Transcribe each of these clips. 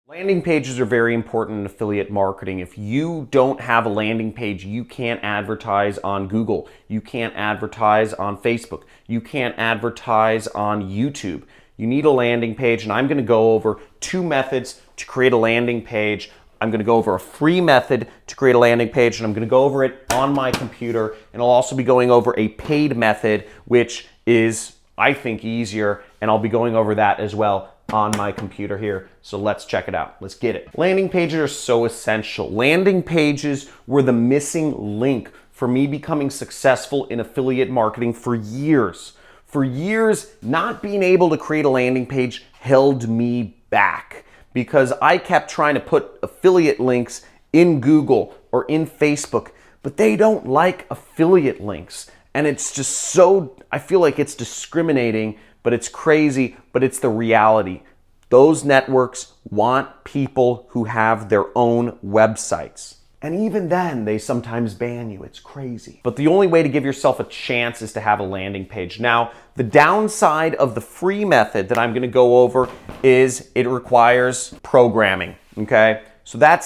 Landing pages are very important in affiliate marketing. If you don't have a landing page, you can't advertise on Google. You can't advertise on Facebook. You can't advertise on YouTube. You need a landing page, and I'm going to go over 2 methods to create a landing page. I'm going to go over a free method to create a landing page, and I'm going to go over it on my computer, and I'll also be going over a paid method, which is, I think, easier, and I'll be going over that as well on my computer here. So let's check it out. Let's get it. Landing pages are so essential. Landing pages were the missing link for me becoming successful in affiliate marketing for years. For years, not being able to create a landing page held me back because I kept trying to put affiliate links in Google or in Facebook, but they don't like affiliate links. And it's just so, I feel like it's discriminating, but it's crazy, but it's the reality. Those networks want people who have their own websites. And even then, they sometimes ban you. It's crazy. But the only way to give yourself a chance is to have a landing page. Now, the downside of the free method that I'm going to go over is it requires programming, okay? So that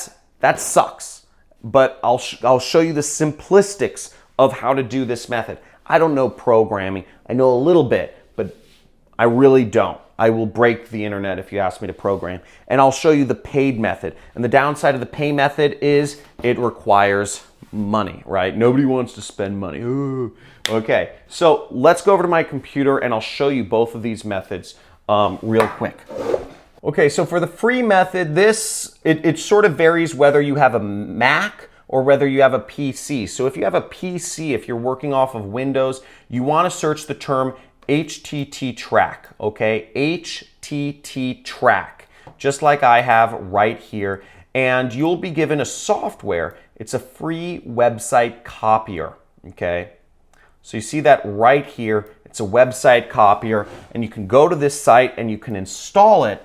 sucks. But I'll show you the simplistics of how to do this method. I don't know programming. I know a little bit, but I really don't. I will break the internet if you ask me to program. And I'll show you the paid method. And the downside of the pay method is it requires money, right? Nobody wants to spend money. Ooh. Okay, so let's go over to my computer and I'll show you both of these methods real quick. Okay, so for the free method, it sort of varies whether you have a Mac or whether you have a PC. So if you have a PC, if you're working off of Windows, you want to search the term HTT track, okay? HTT track, just like I have right here. And you'll be given a software. It's a free website copier, okay? So you see that right here. It's a website copier, and you can go to this site and you can install it.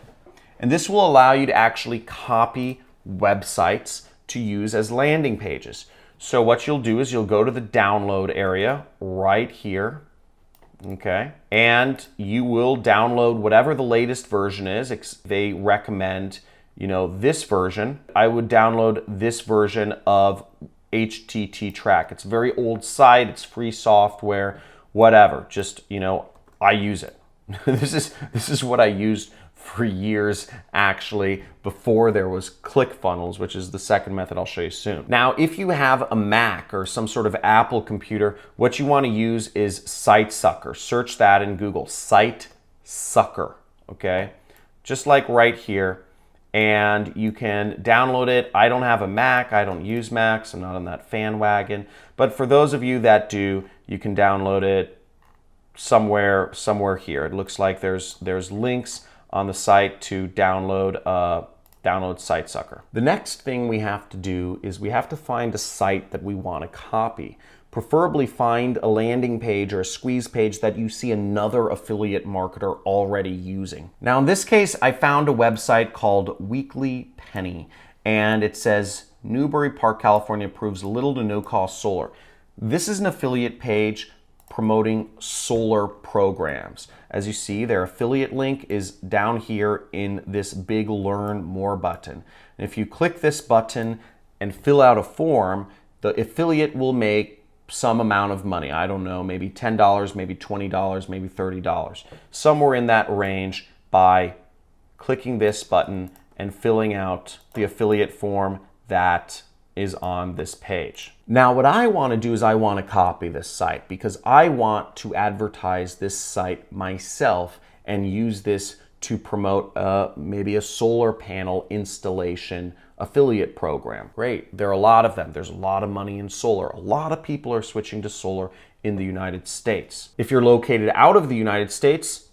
And this will allow you to actually copy websites to use as landing pages. So what you'll do is you'll go to the download area right here. Okay, and you will download whatever the latest version is. They recommend, this version. I would download this version of HTT track. It's a very old site. It's free software, whatever. Just, I use it. This is what I used for years, actually, before there was ClickFunnels, which is the second method I'll show you soon. Now, if you have a Mac or some sort of Apple computer, what you want to use is SiteSucker. Search that in Google, SiteSucker, okay? Just like right here, and you can download it. I don't have a Mac, I don't use Macs, I'm not on that fan wagon, but for those of you that do, you can download it somewhere here. It looks like there's links on the site to download SiteSucker. The next thing we have to do is we have to find a site that we want to copy. Preferably find a landing page or a squeeze page that you see another affiliate marketer already using. Now in this case, I found a website called Weekly Penny, and it says Newbury Park, California approves little to no cost solar. This is an affiliate page promoting solar programs. As you see, their affiliate link is down here in this big Learn More button. And if you click this button and fill out a form, the affiliate will make some amount of money. I don't know, maybe $10, maybe $20, maybe $30. Somewhere in that range by clicking this button and filling out the affiliate form that is on this page. Now what I want to do is I want to copy this site because I want to advertise this site myself and use this to promote maybe a solar panel installation affiliate program. Great, there are a lot of them. There's a lot of money in solar. A lot of people are switching to solar in the United States. If you're located out of the United States,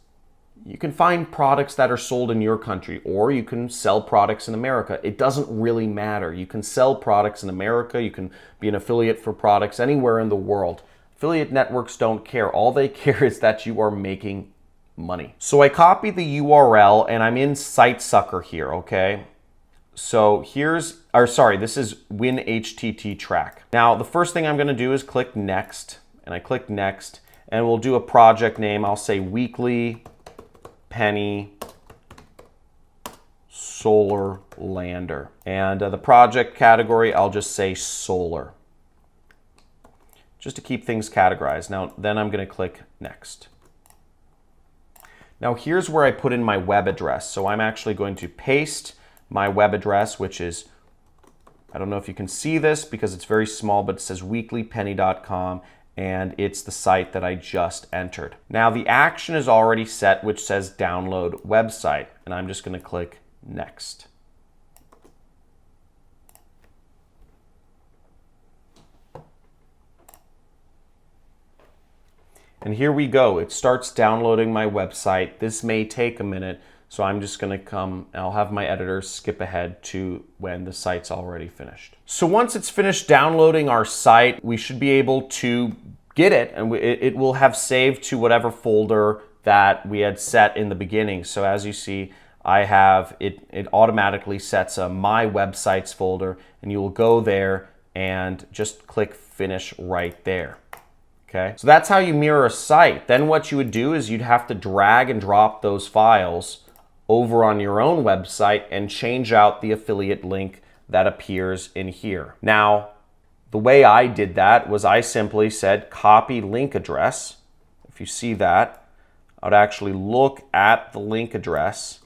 you can find products that are sold in your country, or you can sell products in America. It doesn't really matter. You can sell products in America. You can be an affiliate for products anywhere in the world. Affiliate networks don't care. All they care is that you are making money. So I copied the URL and I'm in SiteSucker here, okay? So this is WinHTT track. Now the first thing I'm going to do is click next, and I click next, and we'll do a project name. I'll say Weekly Penny Solar Lander. And the project category, I'll just say solar, just to keep things categorized. Now, then I'm going to click next. Now here's where I put in my web address. So I'm actually going to paste my web address, which is, I don't know if you can see this because it's very small, but it says weeklypenny.com, and it's the site that I just entered. Now the action is already set, which says download website, and I'm just going to click next. And here we go. It starts downloading my website. This may take a minute, so I'm just going to come, and I'll have my editor skip ahead to when the site's already finished. So once it's finished downloading our site, we should be able to get it, and it will have saved to whatever folder that we had set in the beginning. So as you see, I have it automatically sets a My Websites folder, and you will go there and just click Finish right there. Okay, so that's how you mirror a site. Then what you would do is you'd have to drag and drop those files over on your own website and change out the affiliate link that appears in here. Now, the way I did that was I simply said copy link address. If you see that, I would actually look at the link address.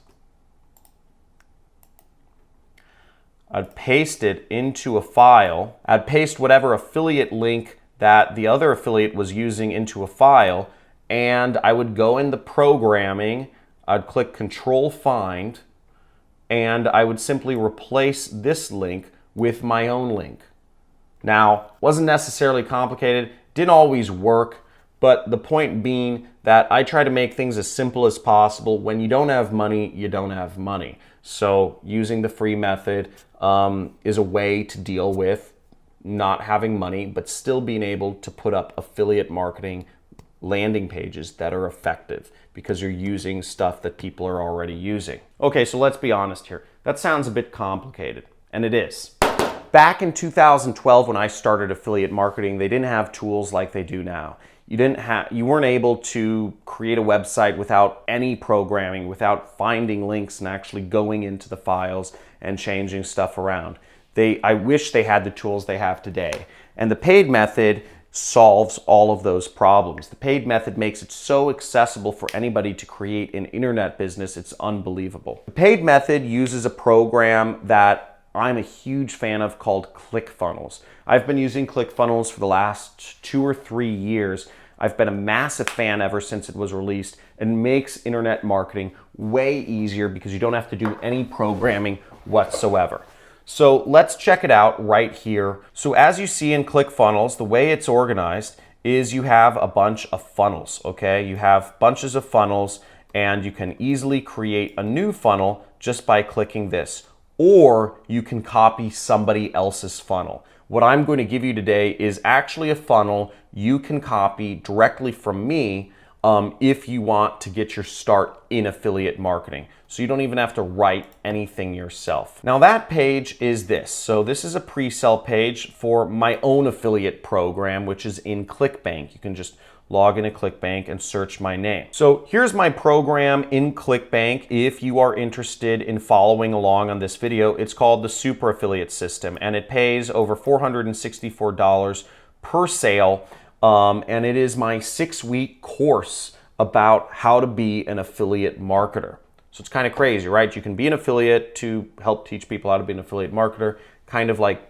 I'd paste it into a file. I'd paste whatever affiliate link that the other affiliate was using into a file, and I would go into programming, I'd click Control Find, and I would simply replace this link with my own link. Now, wasn't necessarily complicated, didn't always work, but the point being that I try to make things as simple as possible. When you don't have money, you don't have money. So using the free method is a way to deal with not having money, but still being able to put up affiliate marketing landing pages that are effective because you're using stuff that people are already using. Okay, so let's be honest here. That sounds a bit complicated, and it is. Back in 2012, when I started affiliate marketing, they didn't have tools like they do now. You weren't able to create a website without any programming, without finding links and actually going into the files and changing stuff around. I wish they had the tools they have today. And the paid method solves all of those problems. The paid method makes it so accessible for anybody to create an internet business, it's unbelievable. The paid method uses a program that I'm a huge fan of called ClickFunnels. I've been using ClickFunnels for the last 2 or 3 years. I've been a massive fan ever since it was released, and makes internet marketing way easier because you don't have to do any programming whatsoever. So let's check it out right here. So as you see in ClickFunnels, the way it's organized is you have a bunch of funnels, okay? You have bunches of funnels, and you can easily create a new funnel just by clicking this. Or you can copy somebody else's funnel. What I'm going to give you today is actually a funnel you can copy directly from me if you want to get your start in affiliate marketing. So you don't even have to write anything yourself. Now that page is this. So this is a pre-sale page for my own affiliate program, which is in ClickBank. You can just log into ClickBank and search my name. So here's my program in ClickBank. If you are interested in following along on this video, it's called the Super Affiliate System, and it pays over $464 per sale. And it is my 6-week course about how to be an affiliate marketer. So it's kind of crazy, right? You can be an affiliate to help teach people how to be an affiliate marketer, kind of like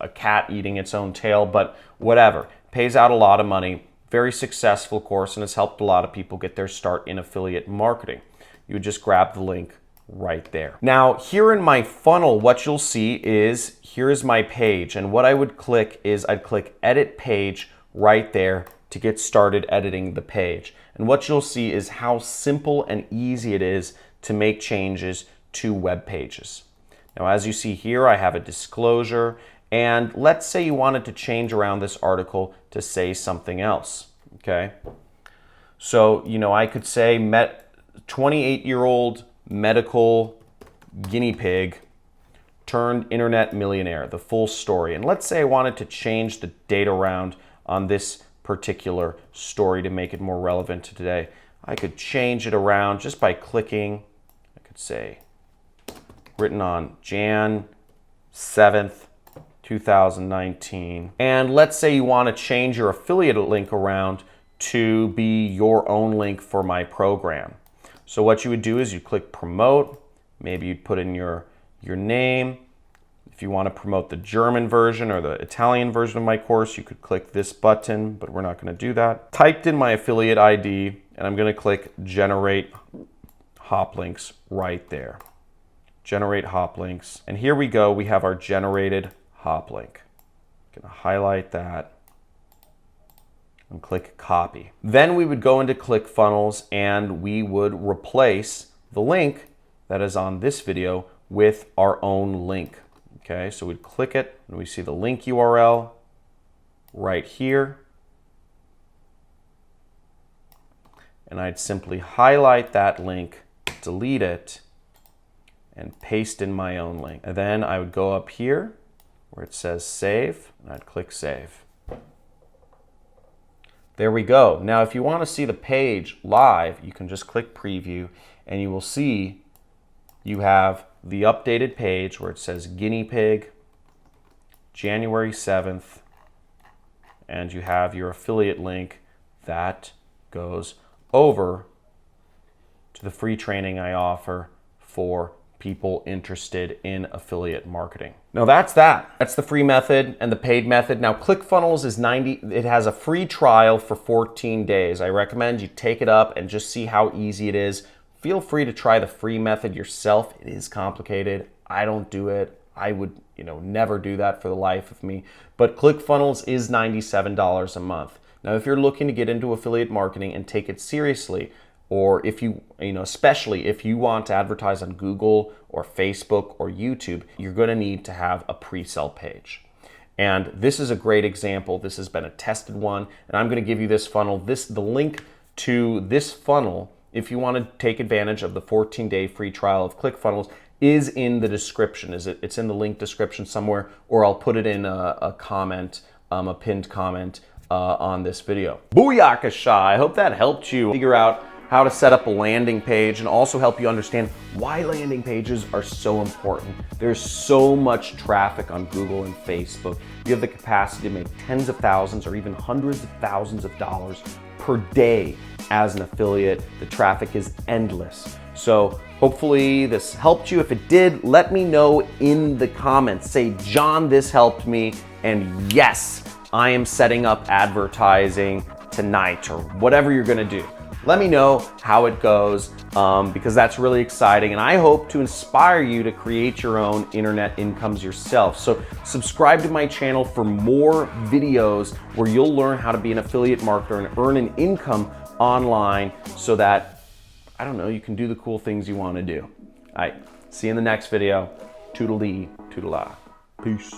a cat eating its own tail, but whatever. Pays out a lot of money. Very successful course, and has helped a lot of people get their start in affiliate marketing. You would just grab the link right there. Now, here in my funnel, what you'll see is, here is my page, and what I would click is I'd click Edit Page right there to get started editing the page. And what you'll see is how simple and easy it is to make changes to web pages. Now, as you see here, I have a disclosure, and let's say you wanted to change around this article to say something else, okay? So, I could say 28-year-old medical guinea pig turned internet millionaire, the full story. And let's say I wanted to change the date around on this particular story to make it more relevant to today. I could change it around just by clicking. I could say written on Jan 7th, 2019. And let's say you want to change your affiliate link around to be your own link for my program. So what you would do is you click promote. Maybe you'd put in your name. If you want to promote the German version or the Italian version of my course, you could click this button, but we're not going to do that. Typed in my affiliate ID, and I'm going to click generate hop links right there. Generate hop links. And here we go. We have our generated hop link. I'm going to highlight that and click copy. Then we would go into ClickFunnels and we would replace the link that is on this video with our own link. Okay, so we'd click it and we see the link URL right here. And I'd simply highlight that link, delete it, and paste in my own link. And then I would go up here where it says save, and I'd click save. There we go. Now, if you want to see the page live, you can just click preview, and you will see you have the updated page where it says guinea pig, January 7th, and you have your affiliate link that goes over to the free training I offer for people interested in affiliate marketing. Now that's that. That's the free method and the paid method. Now ClickFunnels is it has a free trial for 14 days. I recommend you take it up and just see how easy it is. Feel free to try the free method yourself. It is complicated. I don't do it. I would, never do that for the life of me. But ClickFunnels is $97 a month. Now, if you're looking to get into affiliate marketing and take it seriously, or if especially if you want to advertise on Google or Facebook or YouTube, you're going to need to have a pre-sell page. And this is a great example. This has been a tested one, and I'm going to give you this funnel. The link to this funnel, if you want to take advantage of the 14-day free trial of ClickFunnels, is in the description. It's in the link description somewhere, or I'll put it in a comment, a pinned comment on this video. Booyakasha! I hope that helped you figure out how to set up a landing page and also help you understand why landing pages are so important. There's so much traffic on Google and Facebook. You have the capacity to make tens of thousands or even hundreds of thousands of dollars per day as an affiliate. The traffic is endless. So hopefully this helped you. If it did, let me know in the comments. Say, John, this helped me, and yes, I am setting up advertising tonight, or whatever you're gonna do. Let me know how it goes, because that's really exciting, and I hope to inspire you to create your own internet incomes yourself. So subscribe to my channel for more videos where you'll learn how to be an affiliate marketer and earn an income online so that, you can do the cool things you want to do. All right, see you in the next video. Toodle-dee, toodle-ah. Peace.